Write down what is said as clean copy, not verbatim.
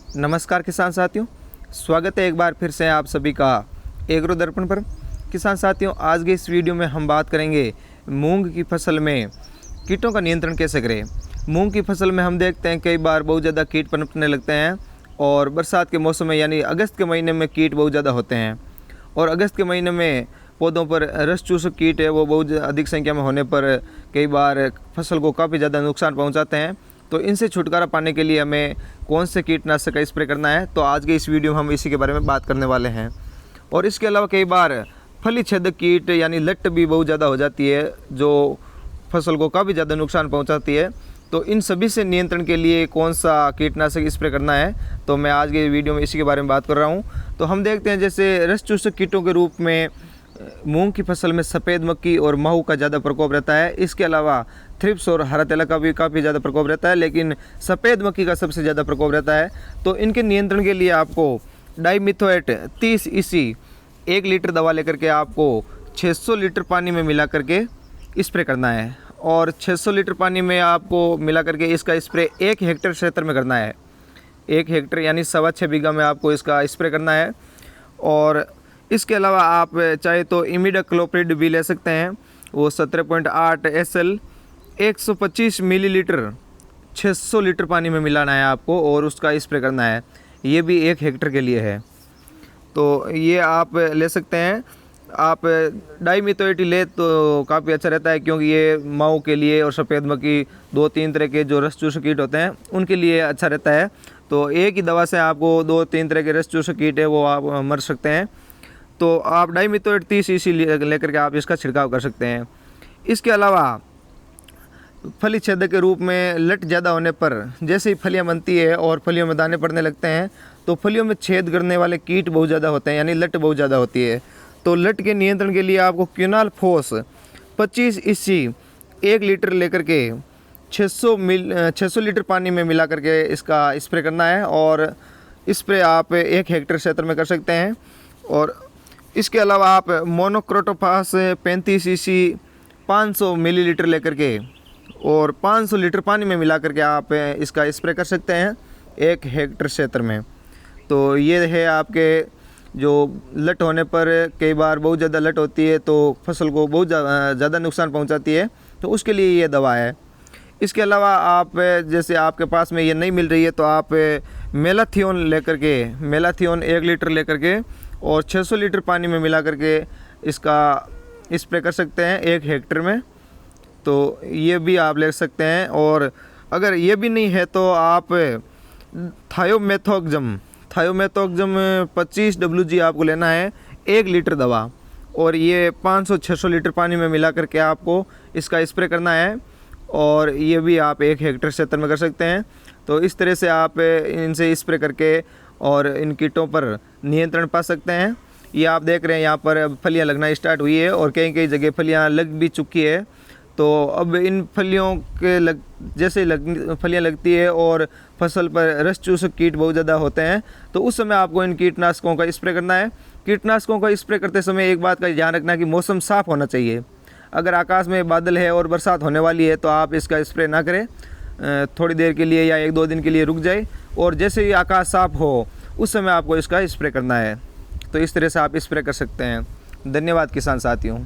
नमस्कार किसान साथियों, स्वागत है एक बार फिर से आप सभी का एग्रो दर्पण पर। किसान साथियों, आज के इस वीडियो में हम बात करेंगे मूंग की फसल में कीटों का नियंत्रण कैसे करें। मूंग की फसल में हम देखते हैं कई बार बहुत ज़्यादा कीट पनपने लगते हैं और बरसात के मौसम में यानी अगस्त के महीने में कीट बहुत ज़्यादा होते हैं और अगस्त के महीने में पौधों पर रस चूसक कीट है वो बहुत अधिक संख्या में होने पर कई बार फसल को काफ़ी ज़्यादा नुकसान पहुँचाते हैं। तो इनसे छुटकारा पाने के लिए हमें कौन से कीटनाशक का स्प्रे करना है, तो आज के इस वीडियो में हम इसी के बारे में बात करने वाले हैं। और इसके अलावा कई बार फली छेदक कीट यानी लट भी बहुत ज़्यादा हो जाती है जो फसल को काफ़ी ज़्यादा नुकसान पहुंचाती है। तो इन सभी से नियंत्रण के लिए कौन सा कीटनाशक स्प्रे करना है, तो मैं आज के वीडियो में इसी के बारे में बात कर रहा हूँ। तो हम देखते हैं जैसे रस चूसक कीटों के रूप में मूंग की फसल में सफ़ेद मक्खी और महू का ज़्यादा प्रकोप रहता है। इसके अलावा थ्रिप्स और हरा तेला का भी काफ़ी ज़्यादा प्रकोप रहता है, लेकिन सफ़ेद मक्खी का सबसे ज़्यादा प्रकोप रहता है। तो इनके नियंत्रण के लिए आपको डाइमिथोएट 30 EC 1 लीटर दवा लेकर के आपको 600 लीटर पानी में मिला करके स्प्रे करना है। और 600 लीटर पानी में आपको मिला करके इसका स्प्रे 1 हेक्टेयर क्षेत्र में करना है। 1 हेक्टेयर यानी 6.25 बीघा में आपको इसका स्प्रे करना है। और इसके अलावा आप चाहे तो इमिडाक्लोप्रिड भी ले सकते हैं, वो 17.8 SL 125 मिलीलीटर 600 लीटर पानी में मिलाना है आपको और उसका स्प्रे करना है। ये भी 1 हेक्टेयर के लिए है, तो ये आप ले सकते हैं। आप डाइमिथोएट ले तो काफ़ी अच्छा रहता है, क्योंकि ये माऊ के लिए और सफ़ेद मक्खी 2-3 तरह के जो रस चूसक कीट होते हैं उनके लिए अच्छा रहता है। तो एक ही दवा से आपको 2-3 तरह के रस चूसक कीट है वो आप मर सकते हैं। तो आप डाइमिथोएट 30 EC लेकर के आप इसका छिड़काव कर सकते हैं। इसके अलावा फली छेदक के रूप में लट ज़्यादा होने पर जैसे ही फलियां बनती है और फलियों में दाने पड़ने लगते हैं तो फलियों में छेद करने वाले कीट बहुत ज़्यादा होते हैं, यानी लट बहुत ज़्यादा होती है। तो लट के नियंत्रण के लिए आपको क्विनाल फोस 25 EC 1 लीटर लेकर के 600 लीटर पानी में मिला करके इसका स्प्रे करना है। और स्प्रे आप 1 हेक्टेयर क्षेत्र में कर सकते हैं। और इसके अलावा आप मोनोक्रोटोफास 35 EC 500 मिलीलीटर लेकर के और 500 लीटर पानी में मिला करके आप इसका स्प्रे कर सकते हैं 1 हेक्टेयर क्षेत्र में। तो ये है आपके जो लट होने पर कई बार बहुत ज़्यादा लट होती है तो फसल को बहुत ज़्यादा नुकसान पहुंचाती है, तो उसके लिए ये दवा है। इसके अलावा आप जैसे आपके पास में ये नहीं मिल रही है तो आप मेलाथियोन लेकर के 1 लीटर लेकर के और 600 लीटर पानी में मिला करके इसका स्प्रे कर सकते हैं 1 हेक्टेयर में। तो ये भी आप ले सकते हैं। और अगर ये भी नहीं है तो आप थायोमेथोक्सम 25 WG आपको लेना है 1 लीटर दवा, और ये 500-600 लीटर पानी में मिला करके आपको इसका स्प्रे करना है। और ये भी आप 1 हेक्टेयर क्षेत्र में कर सकते हैं। तो इस तरह से आप इनसे स्प्रे करके और इन कीटों पर नियंत्रण पा सकते हैं। ये आप देख रहे हैं यहाँ पर अब फलियाँ लगना स्टार्ट हुई है और कई जगह फलियाँ लग भी चुकी है। तो अब इन फलियों के जैसे फलियाँ लगती है और फसल पर रस चूसक कीट बहुत ज़्यादा होते हैं तो उस समय आपको इन कीटनाशकों का स्प्रे करना है। कीटनाशकों का स्प्रे करते समय एक बात का ध्यान रखना कि मौसम साफ़ होना चाहिए। अगर आकाश में बादल है और बरसात होने वाली है तो आप इसका स्प्रे ना करें, थोड़ी देर के लिए या 1-2 दिन के लिए रुक जाए और जैसे ही आकाश साफ़ हो उस समय आपको इसका स्प्रे करना है। तो इस तरह से आप स्प्रे कर सकते हैं। धन्यवाद किसान साथियों।